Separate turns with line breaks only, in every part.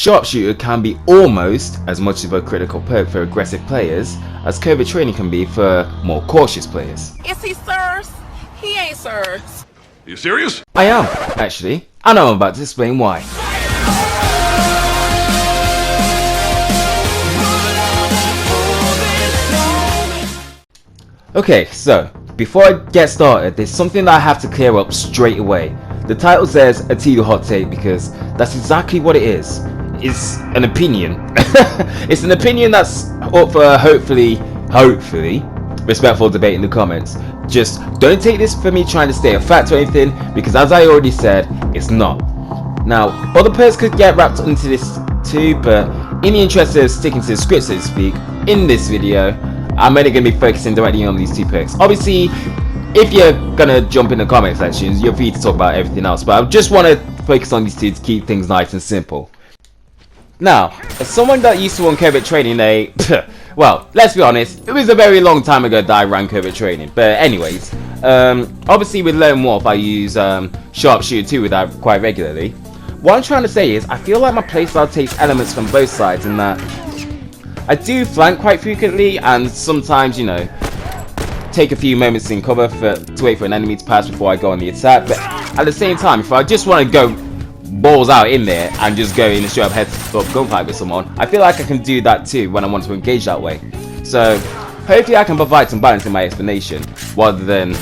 Sharpshooter can be almost as much of a critical perk for aggressive players as covert training can be for more cautious players.
Is he sirs? He ain't sirs.
You serious?
I am, actually, and I'm about to explain why. Okay, so before I get started, there's something that I have to clear up straight away. The title says a tea hot take because that's exactly what it is. It's an opinion. It's an opinion that's up for hopefully respectful debate in the comments. Just don't take this for me trying to stay a fact or anything, because as I already said, it's not. Now, other perks could get wrapped into this too, but in the interest of sticking to the script, so to speak, in this video, I'm only going to be focusing directly on these two perks. Obviously, if you're going to jump in the comment sections, you're free to talk about everything else, but I just want to focus on these two to keep things nice and simple. Now, as someone that used to run covert training, well, let's be honest, it was a very long time ago that I ran covert training. But anyways, obviously with Lone Wolf I use Sharpshooter 2 with that quite regularly. What I'm trying to say is, I feel like my playstyle takes elements from both sides in that I do flank quite frequently and sometimes, you know, take a few moments in cover to wait for an enemy to pass before I go on the attack. But at the same time, if I just want to go balls out in there and just go in a straight up head up gunfight with someone, I feel like I can do that too when I want to engage that way. So hopefully I can provide some balance in my explanation rather than,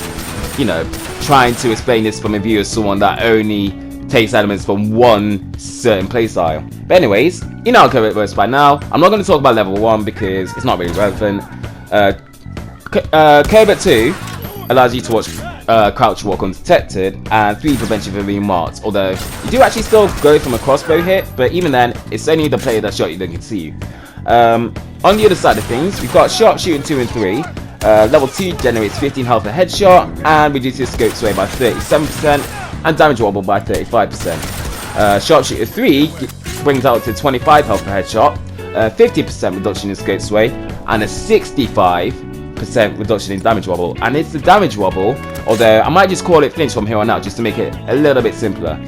you know, trying to explain this from a view of someone that only takes elements from one certain playstyle. But anyways, you know how covert works by now. I'm not going to talk about level 1 because it's not really relevant. Covert 2 allows you to watch crouch walk undetected, and 3 prevents you from being marked, although you do actually still go from a crossbow hit, but even then it's only the player that shot you that can see you. On the other side of things, we've got Sharpshooter 2 and 3. Level 2 generates 15 health per headshot and reduces scope sway by 37% and damage wobble by 35%. Sharpshooter 3 brings out to 25 health per headshot, 50% reduction in scope sway, and a 65% reduction in damage wobble. And it's the damage wobble, although I might just call it flinch from here on out just to make it a little bit simpler.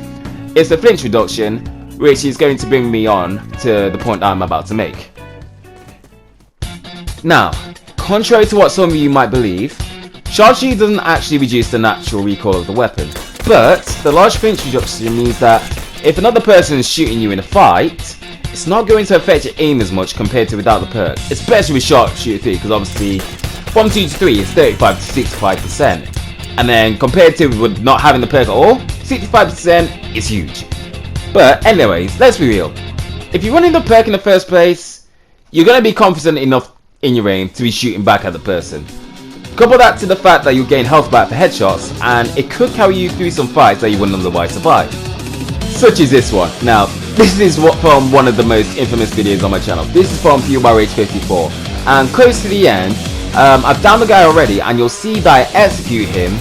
It's the flinch reduction which is going to bring me on to the point that I'm about to make. Now, contrary to what some of you might believe, Sharpshooter doesn't actually reduce the natural recoil of the weapon, but the large flinch reduction means that if another person is shooting you in a fight, it's not going to affect your aim as much compared to without the perk, especially with Sharpshooter 3, because obviously from 2 to 3 it's 35 to 65%, and then compared to with not having the perk at all, 65% is huge. But anyways, let's be real, if you're running the perk in the first place, you're going to be confident enough in your aim to be shooting back at the person. Couple that to the fact that you gain health back for headshots, and it could carry you through some fights that you wouldn't otherwise survive, such as this one. Now, this is from one of the most infamous videos on my channel. This is from Fuel by Rage 54, and close to the end, I've downed the guy already, and you'll see that I execute him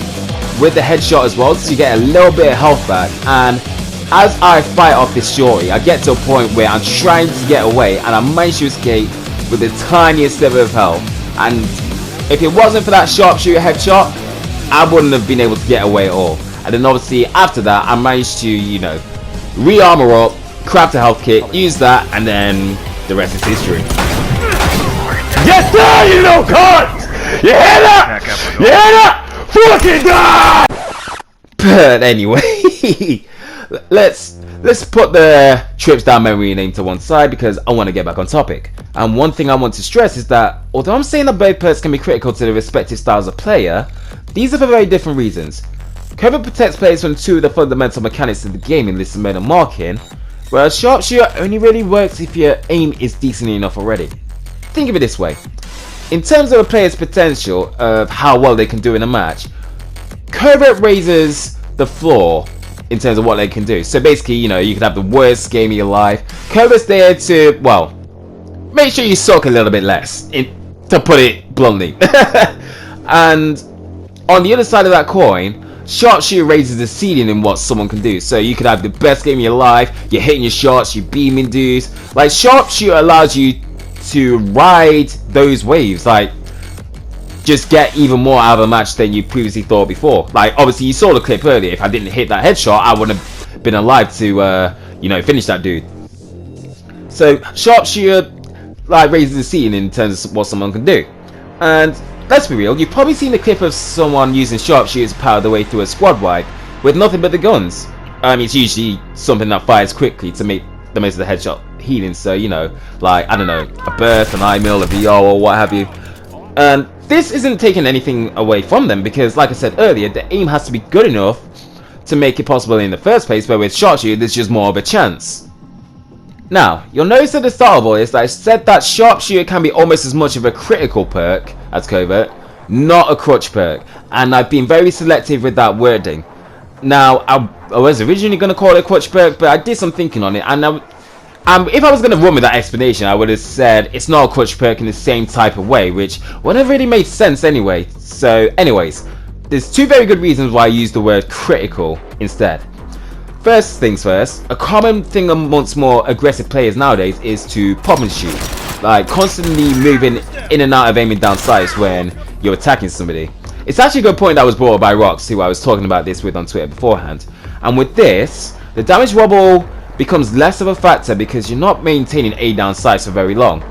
with the headshot as well, so you get a little bit of health back. And as I fight off this shorty, I get to a point where I'm trying to get away, and I manage to escape with the tiniest level of health. And if it wasn't for that Sharpshooter headshot, I wouldn't have been able to get away at all. And then obviously after that, I managed to, you know, re-armor up, craft a health kit, use that, and then the rest is history. Yes sir, you know cunt! You hear that? You hear that? Fucking die! But anyway, let's put the trips down memory lane to one side because I want to get back on topic. And one thing I want to stress is that although I'm saying that both perks can be critical to the respective styles of player, these are for very different reasons. Covert protects players from 2 of the fundamental mechanics of the game in listen mode and marking, whereas Sharpshooter only really works if your aim is decent enough already. Think of it this way, in terms of a player's potential of how well they can do in a match, Covert raises the floor in terms of what they can do. So basically, you know, you can have the worst game of your life. Covert's there to, well, make sure you suck a little bit less, to put it bluntly. And on the other side of that coin, Sharpshooter raises the ceiling in what someone can do. So you could have the best game of your life, you're hitting your shots, you're beaming dudes. Like, Sharpshooter allows you to ride those waves, like just get even more out of a match than you previously thought before. Like, obviously you saw the clip earlier, if I didn't hit that headshot, I wouldn't have been alive to you know, finish that dude. So sharpshooter like raises the ceiling in terms of what someone can do. And let's be real, you've probably seen a clip of someone using sharpshooter to power their way through a squad wipe with nothing but the guns. It's usually something that fires quickly to make the most of the headshot healing, so you know, like, I don't know, a burst, an IMIL, a VR, or what have you. And this isn't taking anything away from them, because like I said earlier, the aim has to be good enough to make it possible in the first place, but with sharpshooter there's just more of a chance. Now, you'll notice at the start of all this that I said that sharpshooter can be almost as much of a critical perk as covert, not a crutch perk, and I've been very selective with that wording. Now, I was originally going to call it a crutch perk, but I did some thinking on it, and if I was going to run with that explanation, I would have said it's not a crutch perk in the same type of way, which wouldn't have really made sense anyway. So anyways, there's two very good reasons why I use the word critical instead. First things first, a common thing amongst more aggressive players nowadays is to pop and shoot, like constantly moving in and out of aiming down sights when you're attacking somebody. It's actually a good point that was brought up by Rox, who I was talking about this with on Twitter beforehand. And with this, the damage wobble becomes less of a factor because you're not maintaining A down sights for very long.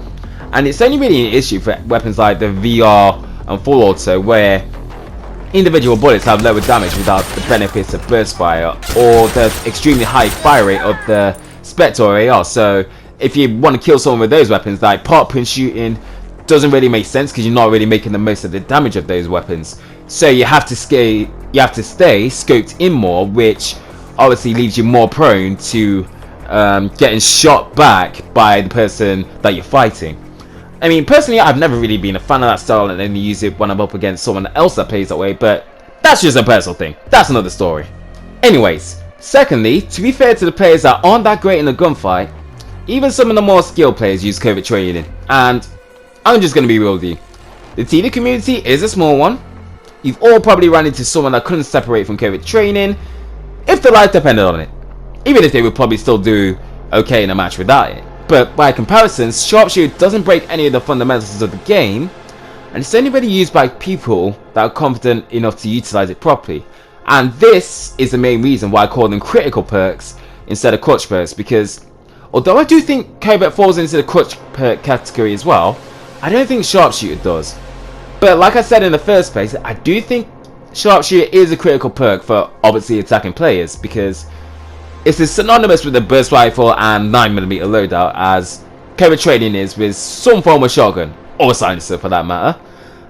And it's only really an issue for weapons like the VR and full auto, where individual bullets have lower damage without the benefits of burst fire or the extremely high fire rate of the Spectre or AR. So if you want to kill someone with those weapons, like pop and shooting doesn't really make sense because you're not really making the most of the damage of those weapons. So you have to stay scoped in more, which obviously leaves you more prone to getting shot back by the person that you're fighting. I mean, personally, I've never really been a fan of that style and only use it when I'm up against someone else that plays that way, but that's just a personal thing. That's another story. Anyways, secondly, to be fair to the players that aren't that great in a gunfight, even some of the more skilled players use covert training, and I'm just going to be real with you. The TD community is a small one. You've all probably run into someone that couldn't separate from covert training if their life depended on it, even if they would probably still do okay in a match without it. But by comparison, sharpshooter doesn't break any of the fundamentals of the game, and it's only really used by people that are confident enough to utilize it properly. And this is the main reason why I call them critical perks instead of crutch perks, because although I do think covert falls into the crutch perk category as well, I don't think sharpshooter does. But like I said in the first place, I do think sharpshooter is a critical perk for obviously attacking players, because it's as synonymous with the burst rifle and 9mm loadout as covert training is with some form of shotgun, or silencer for that matter.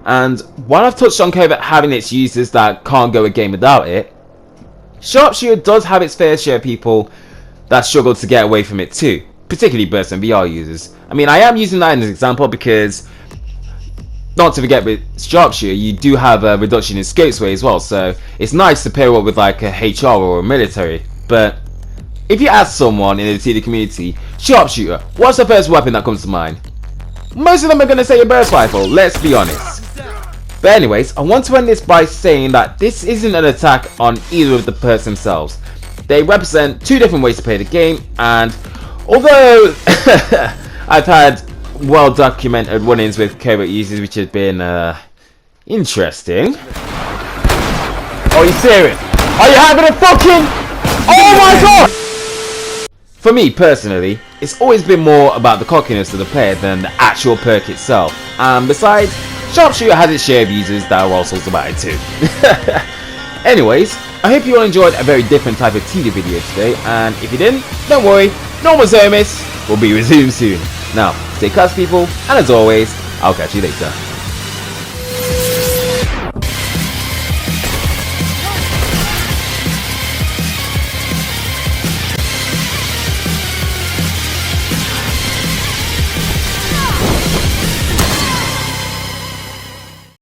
And while I've touched on covert having its uses that can't go a game without it, sharpshooter does have its fair share of people that struggle to get away from it too, particularly burst and VR users. I mean, I am using that as an example because, not to forget, with sharpshooter you do have a reduction in scope sway as well, so it's nice to pair up with like a HR or a military. But if you ask someone in the TD community, sharpshooter, what's the first weapon that comes to mind? Most of them are going to say a burst rifle, let's be honest. But anyways, I want to end this by saying that this isn't an attack on either of the perks themselves. They represent two different ways to play the game, and although I've had well documented run-ins with covert users which have been interesting. Are you serious? Are you having a fucking... Oh my god! For me personally, it's always been more about the cockiness of the player than the actual perk itself. And besides, sharpshooter has its share of users that are also about it too. Anyways, I hope you all enjoyed a very different type of TD video today, and if you didn't, don't worry, normal service will be resumed soon. Now, stay classy people, and as always, I'll catch you later.